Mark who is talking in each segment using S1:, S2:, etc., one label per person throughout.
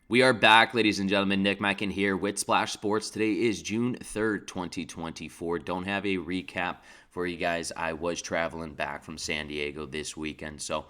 S1: We are back, ladies and gentlemen. Nick Menken here with Splash Sports. Today is June 3rd, 2024. Don't have a recap for you guys. I was traveling back from San Diego this weekend, so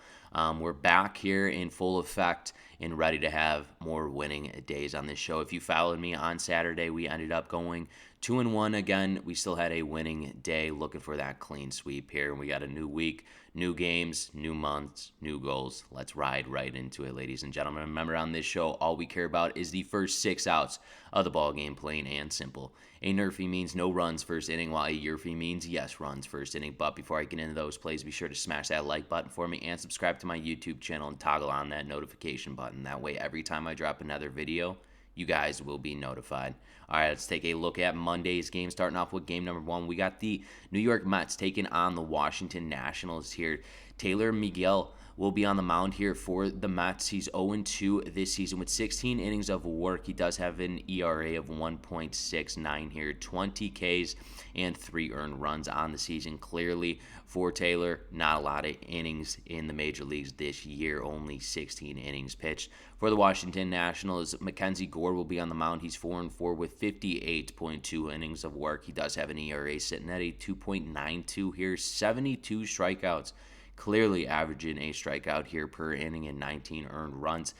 S1: we're back here in full effect and ready to have more winning days on this show. If you followed me on Saturday, we ended up going 2-1 again. We still had a winning day, looking for that clean sweep here. We got a new week, new games, new months, new goals. Let's ride right into it, ladies and gentlemen. Remember, on this show, all we care about is the first 6 outs of the ball game, plain and simple. A NRFI means no runs first inning, while a YRFI means yes runs first inning. But before I get into those plays, be sure to smash that like button for me and subscribe to my YouTube channel and toggle on that notification button. That way, every time I drop another video, you guys will be notified. All right, let's take a look at Monday's game. Starting off with game number 1, we got the New York Mets taking on the Washington Nationals here. Taylor Miguel will be on the mound here for the Mets. He's 0-2 this season with 16 innings of work. He does have an ERA of 1.69 here, 20 Ks and 3 earned runs on the season. Clearly, for Taylor, not a lot of innings in the major leagues this year, only 16 innings pitched. For the Washington Nationals, Mackenzie Gore will be on the mound. He's 4-4 with 58.2 innings of work. He does have an ERA sitting at a 2.92 here, 72 strikeouts. Clearly averaging a strikeout here per inning and 19 earned runs.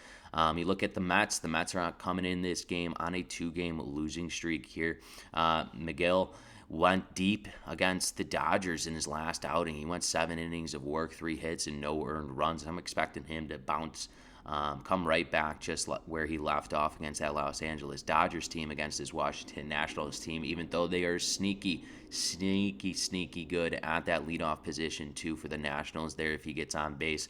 S1: You look at the Mets. The Mets are coming in this game on a 2-game losing streak here. Miguel went deep against the Dodgers in his last outing. He went 7 innings of work, 3 hits, and no earned runs. I'm expecting him to bounce, come right back just where he left off against that Los Angeles Dodgers team against his Washington Nationals team, even though they are sneaky good at that leadoff position too for the Nationals there. If he gets on base,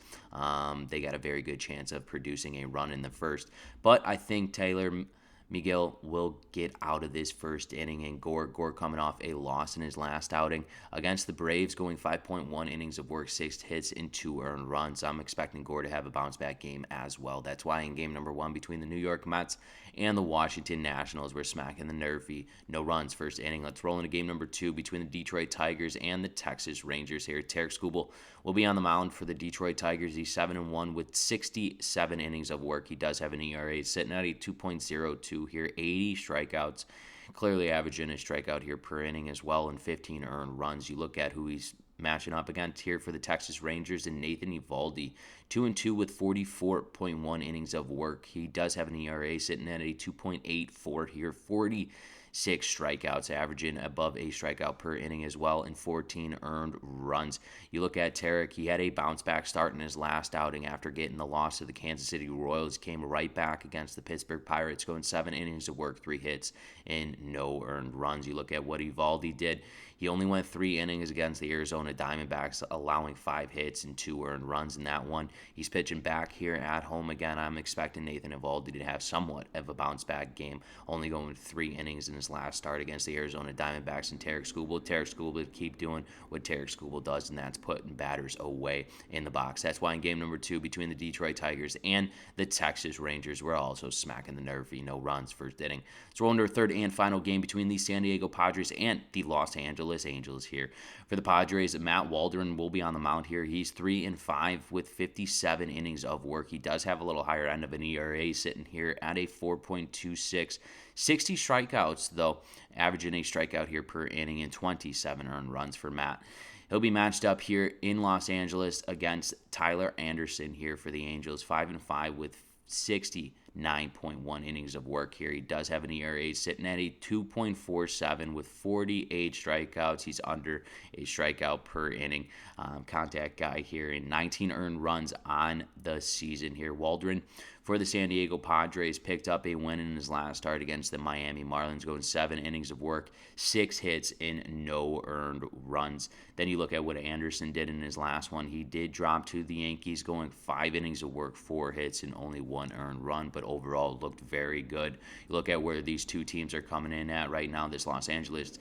S1: they got a very good chance of producing a run in the first. But I think Taylor Miguel will get out of this first inning, and Gore coming off a loss in his last outing against the Braves, going 5.1 innings of work, 6 hits, and 2 earned runs. I'm expecting Gore to have a bounce-back game as well. That's why in game number 1 between the New York Mets and the Washington Nationals, we're smacking the NRFI. No runs first inning. Let's roll into game number 2 between the Detroit Tigers and the Texas Rangers here. Tarek Skubal will be on the mound for the Detroit Tigers. He's 7-1 with 67 innings of work. He does have an ERA sitting at a 2.02 here, 80 strikeouts. Clearly averaging a strikeout here per inning as well, and 15 earned runs. You look at who he's matching up against here for the Texas Rangers, and Nathan Eovaldi, 2-2 with 44.1 innings of work. He does have an ERA sitting at a 2.84 here, 46 strikeouts, averaging above a strikeout per inning as well, and 14 earned runs. You look at Tarek, he had a bounce-back start in his last outing after getting the loss to the Kansas City Royals. Came right back against the Pittsburgh Pirates, going 7 innings of work, 3 hits, and no earned runs. You look at what Eovaldi did. He only went 3 innings against the Arizona Diamondbacks, allowing 5 hits and 2 earned runs in that one. He's pitching back here at home again. I'm expecting Nathan Eovaldi to have somewhat of a bounce-back game, only going 3 innings in his last start against the Arizona Diamondbacks and Tarek Skubal to keep doing what Tarek Skubal does, and that's putting batters away in the box. That's why in game number 2 between the Detroit Tigers and the Texas Rangers, we're also smacking the NRFI. No runs first inning. Let's roll into our third and final game between the San Diego Padres and the Los Angeles Angels here. For the Padres, Matt Waldron will be on the mound here. He's 3-5 with 57 innings of work. He does have a little higher end of an ERA sitting here at a 4.26. 60 strikeouts, though, averaging a strikeout here per inning, and 27 earned runs for Matt. He'll be matched up here in Los Angeles against Tyler Anderson here for the Angels, 5-5 with 69.1 innings of work here. He does have an ERA sitting at a 2.47 with 48 strikeouts. He's under a strikeout per inning. Contact guy here, and 19 earned runs on the season here. Waldron for the San Diego Padres picked up a win in his last start against the Miami Marlins, going 7 innings of work, 6 hits, and no earned runs. Then you look at what Anderson did in his last one. He did drop to the Yankees, going 5 innings of work, 4 hits, and only 1 earned run, but overall looked very good. You look at where these two teams are coming in at right now. This Los Angeles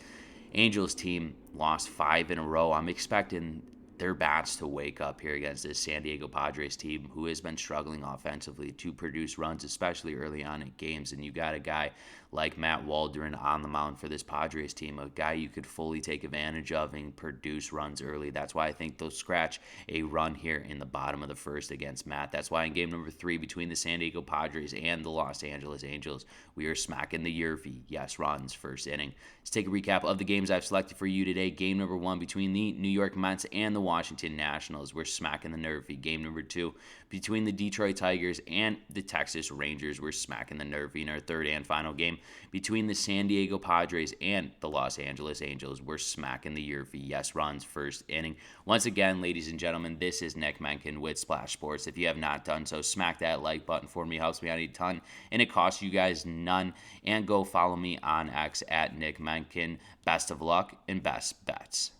S1: Angels team lost 5 in a row. I'm expecting their bats to wake up here against this San Diego Padres team who has been struggling offensively to produce runs, especially early on in games. And you got a guy like Matt Waldron on the mound for this Padres team, a guy you could fully take advantage of and produce runs early. That's why I think they'll scratch a run here in the bottom of the first against Matt. That's why in game number 3 between the San Diego Padres and the Los Angeles Angels, we are smacking the YRFI. Yes, runs first inning. Let's take a recap of the games I've selected for you today. Game number 1 between the New York Mets and the Washington Nationals. We're smacking the NRFI. Game number 2 between the Detroit Tigers and the Texas Rangers. We're smacking the NRFI in our third and final game between the San Diego Padres and the Los Angeles Angels. We're smacking the YRFI. Yes, runs first inning. Once again, ladies and gentlemen, this is Nick Menken with Splash Sports. If you have not done so, smack that like button for me. It helps me out a ton, and it costs you guys none. And go follow me on X at Nick Menken. Best of luck and best bets.